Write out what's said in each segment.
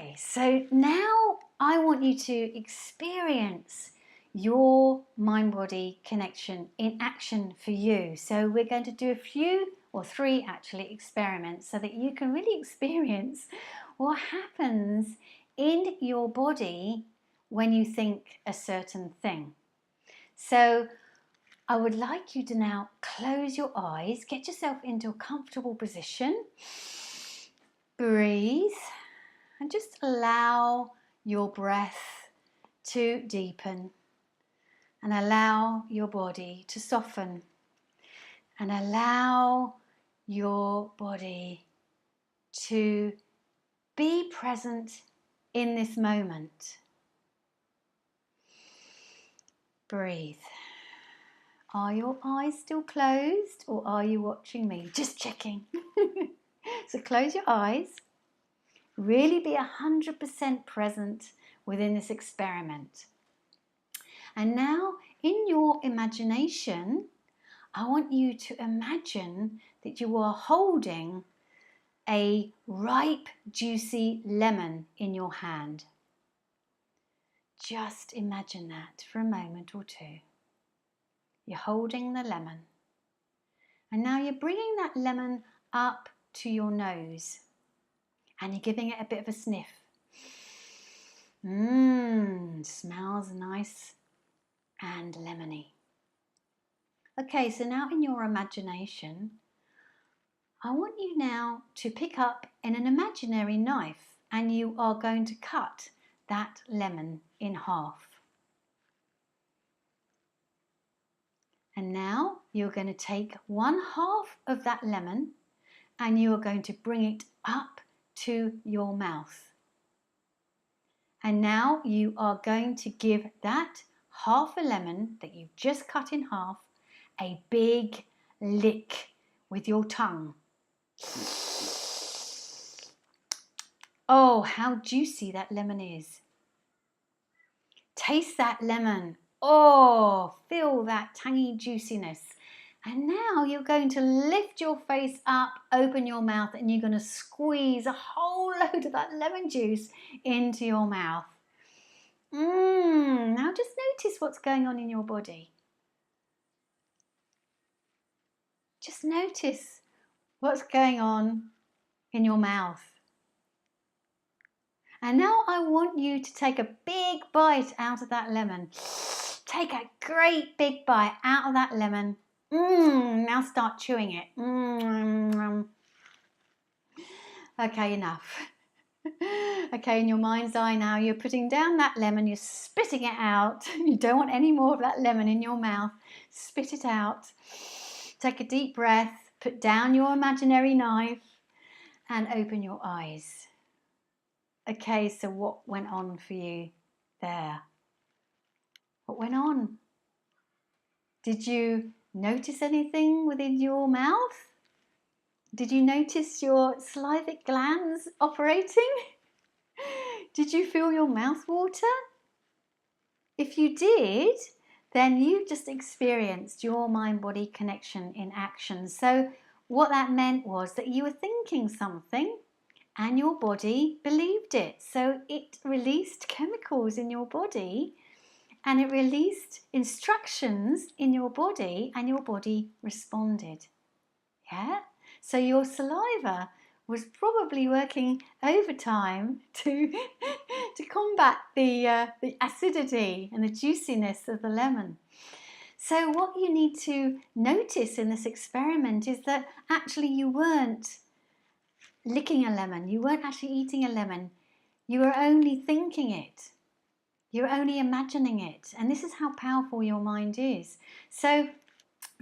Okay, so now I want you to experience your mind-body connection in action for you. So we're going to do a few, or three actually, experiments so that you can really experience what happens in your body when you think a certain thing. So I would like you to now close your eyes, get yourself into a comfortable position, breathe, and just allow your breath to deepen and allow your body to soften and allow your body to be present in this moment. Breathe. Are your eyes still closed or are you watching me? Just checking. So close your eyes. Really be 100% present within this experiment. And now in your imagination, I want you to imagine that you are holding a ripe, juicy lemon in your hand. Just imagine that for a moment or two. You're holding the lemon. And now you're bringing that lemon up to your nose and you're giving it a bit of a sniff. Smells nice and lemony. Okay, so now in your imagination, I want you now to pick up an imaginary knife and you are going to cut that lemon in half. And now you're going to take 1/2 of that lemon and you are going to bring it up to your mouth. And now you are going to give that half a lemon that you've just cut in half a big lick with your tongue. Oh, how juicy that lemon is. Taste that lemon. Oh, feel that tangy juiciness. And now you're going to lift your face up, open your mouth, and you're going to squeeze a whole load of that lemon juice into your mouth. Now just notice what's going on in your body. Just notice what's going on in your mouth. And now I want you to take a big bite out of that lemon. Take a great big bite out of that lemon. Now start chewing it. Okay, enough. Okay, in your mind's eye now, you're putting down that lemon, you're spitting it out. You don't want any more of that lemon in your mouth. Spit it out. Take a deep breath, put down your imaginary knife and open your eyes. Okay, so what went on for you there? What went on? Did you notice anything within your mouth? Did you notice your salivating glands operating? Did you feel your mouth water? If you did, then you just experienced your mind-body connection in action. So what that meant was that you were thinking something and your body believed it. So it released chemicals in your body and it released instructions in your body and your body responded. Yeah? So your saliva was probably working overtime to combat the acidity and the juiciness of the lemon. So what you need to notice in this experiment is that actually you weren't licking a lemon, you weren't actually eating a lemon, you were only thinking it. You're only imagining it. And this is how powerful your mind is. So,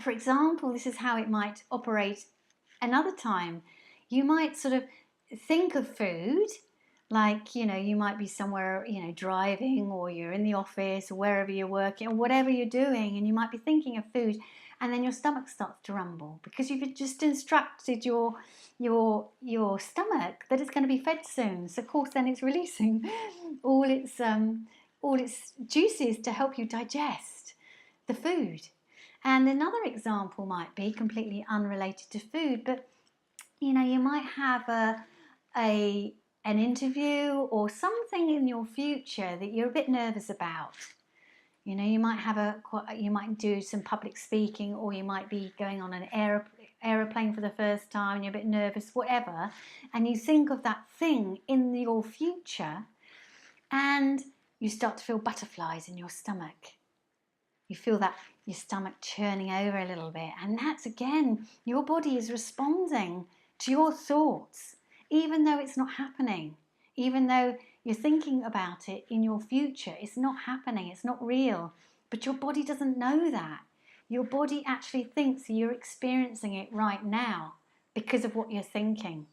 for example, this is how it might operate another time. You might sort of think of food, like, you might be somewhere, driving, or you're in the office, or wherever you're working, or whatever you're doing, and you might be thinking of food, and then your stomach starts to rumble because you've just instructed your stomach that it's going to be fed soon. So, of course, then it's releasing all its juices to help you digest the food. And another example might be completely unrelated to food, but you might have a an interview or something in your future that you're a bit nervous about. You know, you might do some public speaking, or you might be going on an aeroplane for the first time and you're a bit nervous, whatever, and you think of that thing in your future and you start to feel butterflies in your stomach. You feel that your stomach churning over a little bit, and that's, again, your body is responding to your thoughts, even though it's not happening, even though you're thinking about it in your future. It's not happening, it's not real, but your body doesn't know that. Your body actually thinks you're experiencing it right now because of what you're thinking.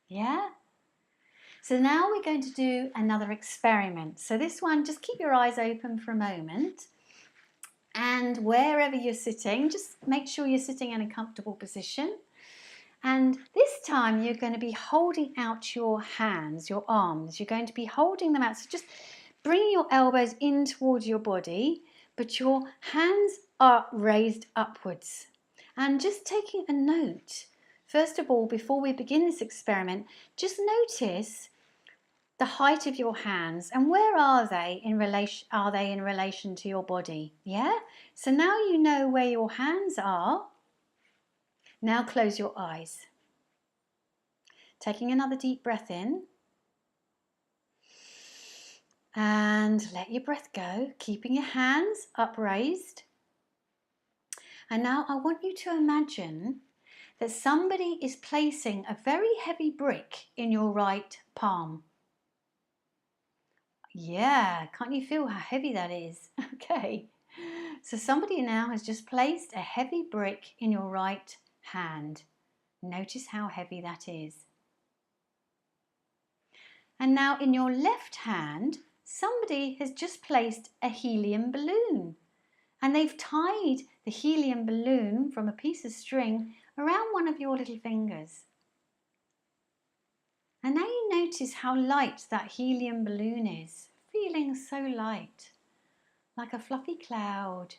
Yeah? So now we're going to do another experiment. So this one, just keep your eyes open for a moment. And wherever you're sitting, just make sure you're sitting in a comfortable position. And this time you're going to be holding out your hands, your arms. You're going to be holding them out. So just bring your elbows in towards your body, but your hands are raised upwards. And just taking a note, first of all, before we begin this experiment, just notice the height of your hands and where are they in relation to your body. Yeah, so now you know where your hands are. Now close your eyes, taking another deep breath in, and let your breath go, keeping your hands upraised. And now I want you to imagine that somebody is placing a very heavy brick in your right palm. Yeah, can't you feel how heavy that is? Okay, so somebody now has just placed a heavy brick in your right hand. Notice how heavy that is. And now in your left hand, somebody has just placed a helium balloon. And they've tied the helium balloon from a piece of string around one of your little fingers. And now you notice how light that helium balloon is, feeling so light, like a fluffy cloud.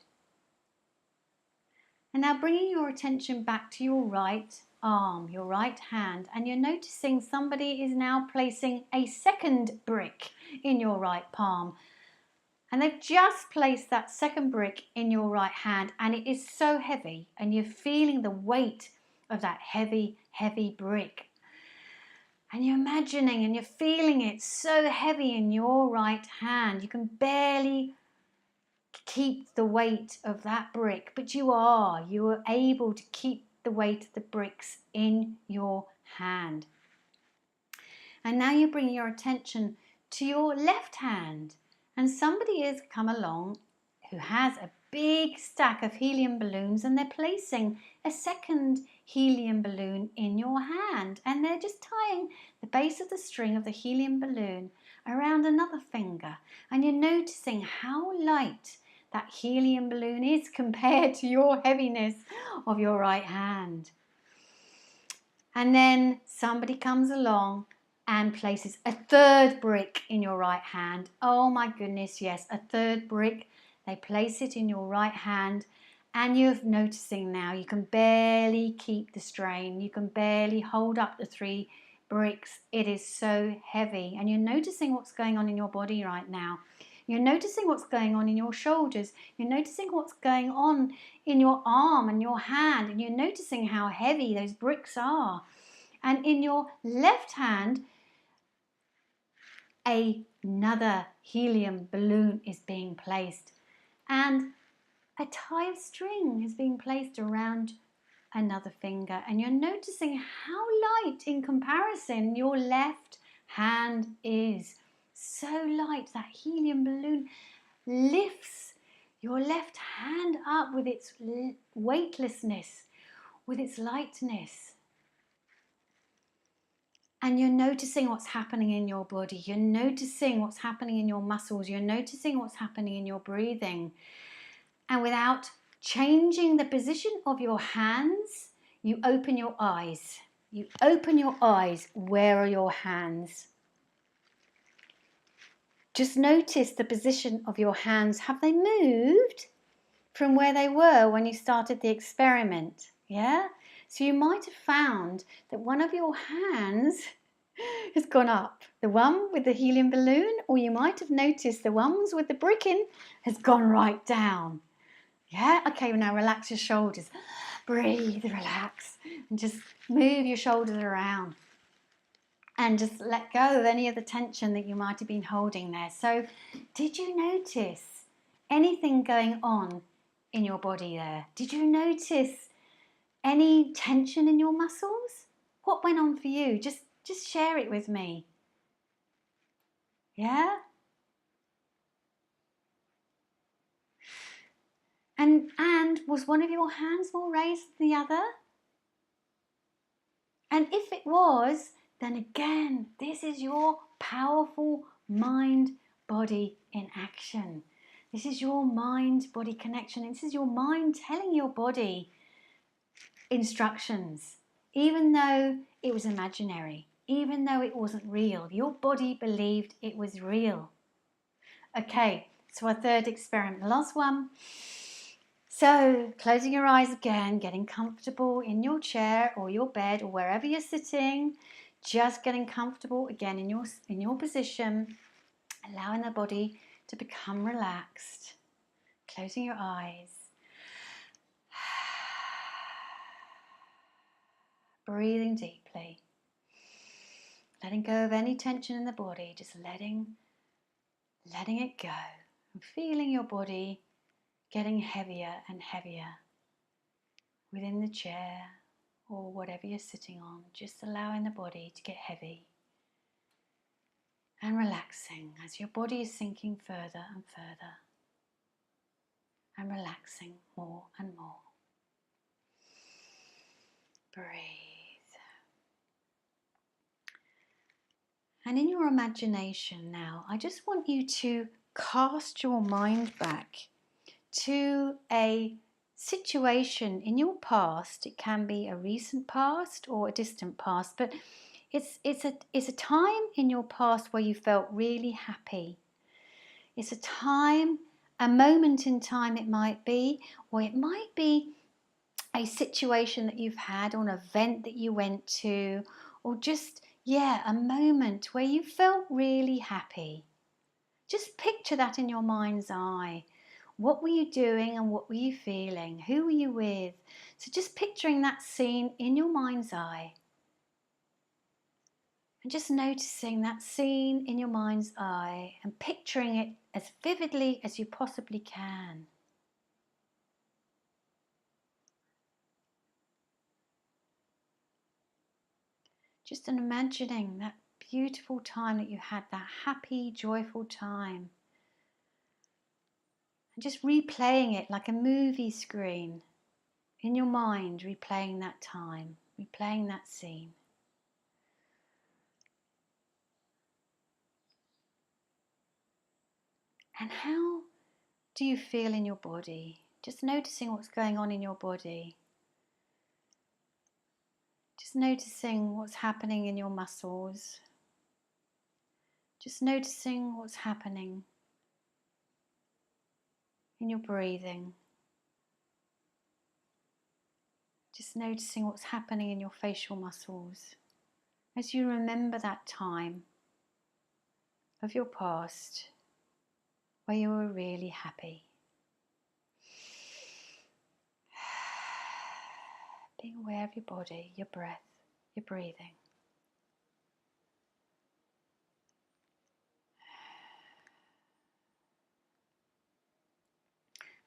And now bringing your attention back to your right arm, your right hand, and you're noticing somebody is now placing a second brick in your right palm. And they've just placed that second brick in your right hand, and it is so heavy, and you're feeling the weight of that heavy, heavy brick. And you're imagining and you're feeling it so heavy in your right hand. You can barely keep the weight of that brick, but you are able to keep the weight of the bricks in your hand. And now you bring your attention to your left hand, and somebody has come along who has a big stack of helium balloons, and they're placing a second helium balloon in your hand, and they're just tying the base of the string of the helium balloon around another finger, and you're noticing how light that helium balloon is compared to your heaviness of your right hand. And then somebody comes along and places a third brick in your right hand. Oh my goodness, yes, a third brick. They place it in your right hand, and you're noticing now you can barely keep the strain. You can barely hold up the 3 bricks. It is so heavy, and you're noticing what's going on in your body right now. You're noticing what's going on in your shoulders. You're noticing what's going on in your arm and your hand, and you're noticing how heavy those bricks are. And in your left hand, another helium balloon is being placed, and a tie of string is being placed around another finger, and you're noticing how light in comparison your left hand is. So light, that helium balloon lifts your left hand up with its weightlessness, with its lightness. And you're noticing what's happening in your body. You're noticing what's happening in your muscles. You're noticing what's happening in your breathing. And without changing the position of your hands, you open your eyes. You open your eyes. Where are your hands? Just notice the position of your hands. Have they moved from where they were when you started the experiment? Yeah? So you might have found that one of your hands has gone up. The one with the helium balloon, or you might have noticed the ones with the brick in, has gone right down. Yeah, okay, now relax your shoulders. Breathe, relax, and just move your shoulders around. And just let go of any of the tension that you might have been holding there. So, did you notice anything going on in your body there? Did you notice any tension in your muscles? What went on for you? Just share it with me. Yeah? And was one of your hands more raised than the other? And if it was, then again, this is your powerful mind body in action. This is your mind body connection. This is your mind telling your body instructions, even though it was imaginary, even though it wasn't real. Your body believed it was real. Okay, so our third experiment, the last one. So, closing your eyes again, getting comfortable in your chair or your bed or wherever you're sitting, just getting comfortable again in your position, allowing the body to become relaxed. Closing your eyes. Breathing deeply. Letting go of any tension in the body, just letting it go. And feeling your body getting heavier and heavier within the chair or whatever you're sitting on, just allowing the body to get heavy and relaxing as your body is sinking further and further and relaxing more and more. Breathe. And in your imagination now, I just want you to cast your mind back to a situation in your past. It can be a recent past or a distant past, but it's a time in your past where you felt really happy. It's a time, a moment in time it might be, or it might be a situation that you've had or an event that you went to, or just, a moment where you felt really happy. Just picture that in your mind's eye. What were you doing and what were you feeling? Who were you with? So just picturing that scene in your mind's eye. And just noticing that scene in your mind's eye and picturing it as vividly as you possibly can. Just imagining that beautiful time that you had, that happy, joyful time. And just replaying it like a movie screen in your mind, replaying that time, replaying that scene. And how do you feel in your body? Just noticing what's going on in your body. Just noticing what's happening in your muscles. Just noticing what's happening in your breathing. Just noticing what's happening in your facial muscles as you remember that time of your past where you were really happy. Being aware of your body, your breath, your breathing.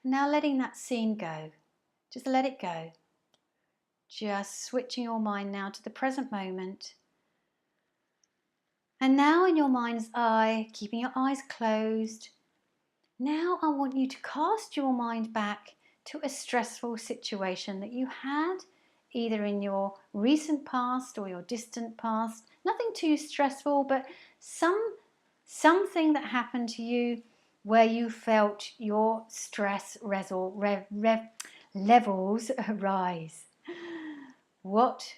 Now letting that scene go. Just let it go. Just switching your mind now to the present moment. And now in your mind's eye, keeping your eyes closed, now I want you to cast your mind back to a stressful situation that you had either in your recent past or your distant past. Nothing too stressful, but something that happened to you where you felt your stress levels rise. What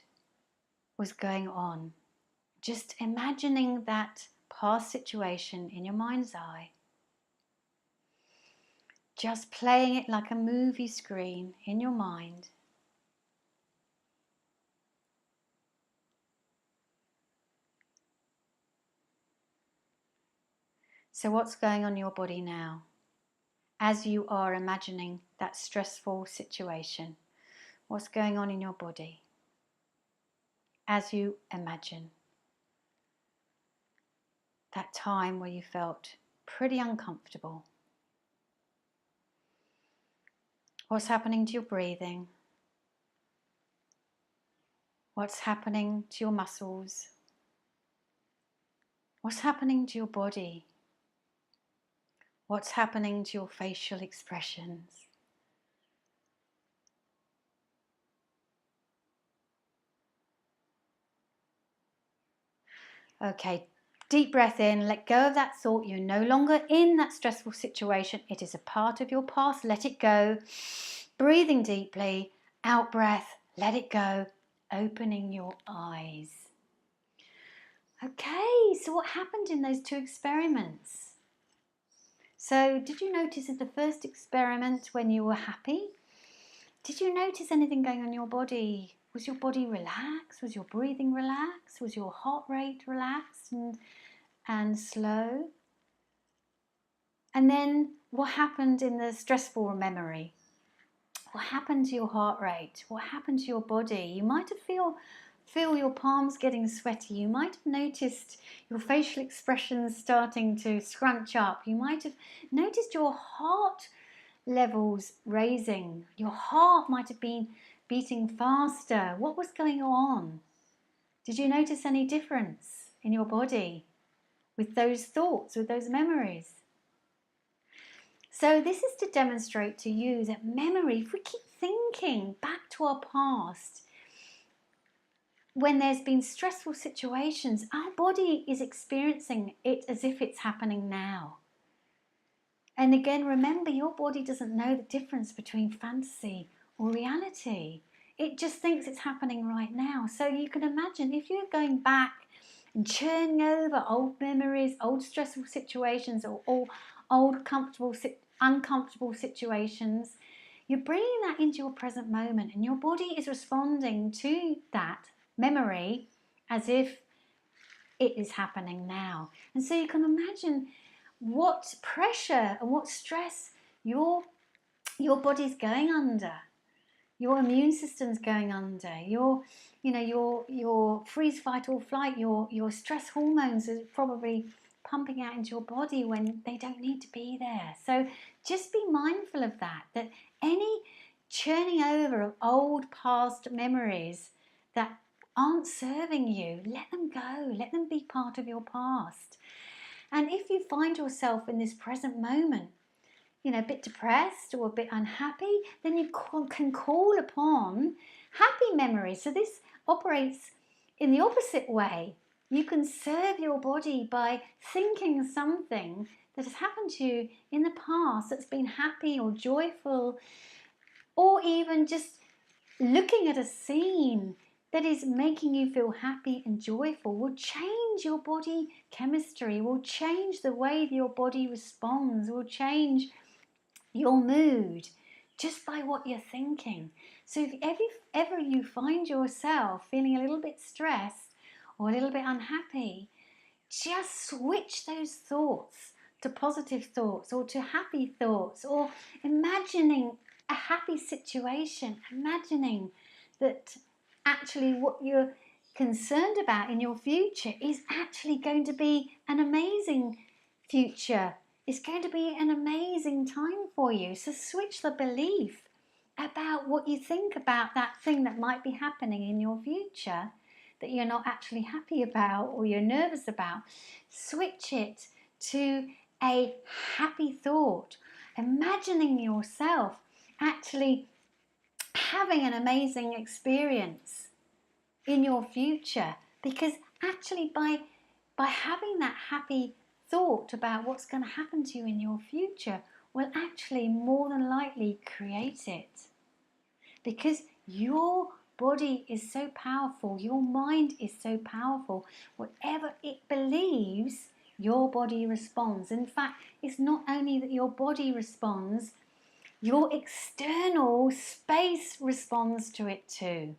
was going on? Just imagining that past situation in your mind's eye. Just playing it like a movie screen in your mind. So what's going on in your body now as you are imagining that stressful situation? What's going on in your body as you imagine that time where you felt pretty uncomfortable? What's happening to your breathing? What's happening to your muscles? What's happening to your body? What's happening to your facial expressions? Okay, deep breath in, let go of that thought. You're no longer in that stressful situation. It is a part of your past. Let it go. Breathing deeply, out breath, let it go. Opening your eyes. Okay, so what happened in those two experiments? So did you notice in the first experiment when you were happy? Did you notice anything going on in your body? Was your body relaxed? Was your breathing relaxed? Was your heart rate relaxed and slow? And then what happened in the stressful memory? What happened to your heart rate? What happened to your body? You might have feel your palms getting sweaty. You might have noticed your facial expressions starting to scrunch up. You might have noticed your heart levels raising. Your heart might have been beating faster. What was going on? Did you notice any difference in your body with those thoughts, with those memories? So this is to demonstrate to you that memory, if we keep thinking back to our past, when there's been stressful situations, our body is experiencing it as if it's happening now. And again, remember, your body doesn't know the difference between fantasy or reality. It just thinks it's happening right now. So you can imagine if you're going back and churning over old memories, old stressful situations, or old uncomfortable situations, you're bringing that into your present moment, and your body is responding to that memory as if it is happening now. And so you can imagine what pressure and what stress your body's going under, your immune system's going under, your freeze, fight or flight, your stress hormones are probably pumping out into your body when they don't need to be there. So just be mindful of that any churning over of old past memories that aren't serving you, let them go, let them be part of your past. And if you find yourself in this present moment, a bit depressed or a bit unhappy, then you can call upon happy memories. So this operates in the opposite way. You can serve your body by thinking something that has happened to you in the past that's been happy or joyful, or even just looking at a scene that is making you feel happy and joyful will change your body chemistry, will change the way your body responds, will change your mood just by what you're thinking. So if ever you find yourself feeling a little bit stressed or a little bit unhappy, just switch those thoughts to positive thoughts or to happy thoughts, or imagining a happy situation, imagining that actually what you're concerned about in your future is actually going to be an amazing future. It's going to be an amazing time for you. So switch the belief about what you think about that thing that might be happening in your future that you're not actually happy about or you're nervous about. Switch it to a happy thought, imagining yourself actually having an amazing experience in your future, because actually by having that happy thought about what's going to happen to you in your future will actually more than likely create it, because your body is so powerful, your mind is so powerful. Whatever it believes, your body responds. In fact, it's not only that your body responds, your external space responds to it too.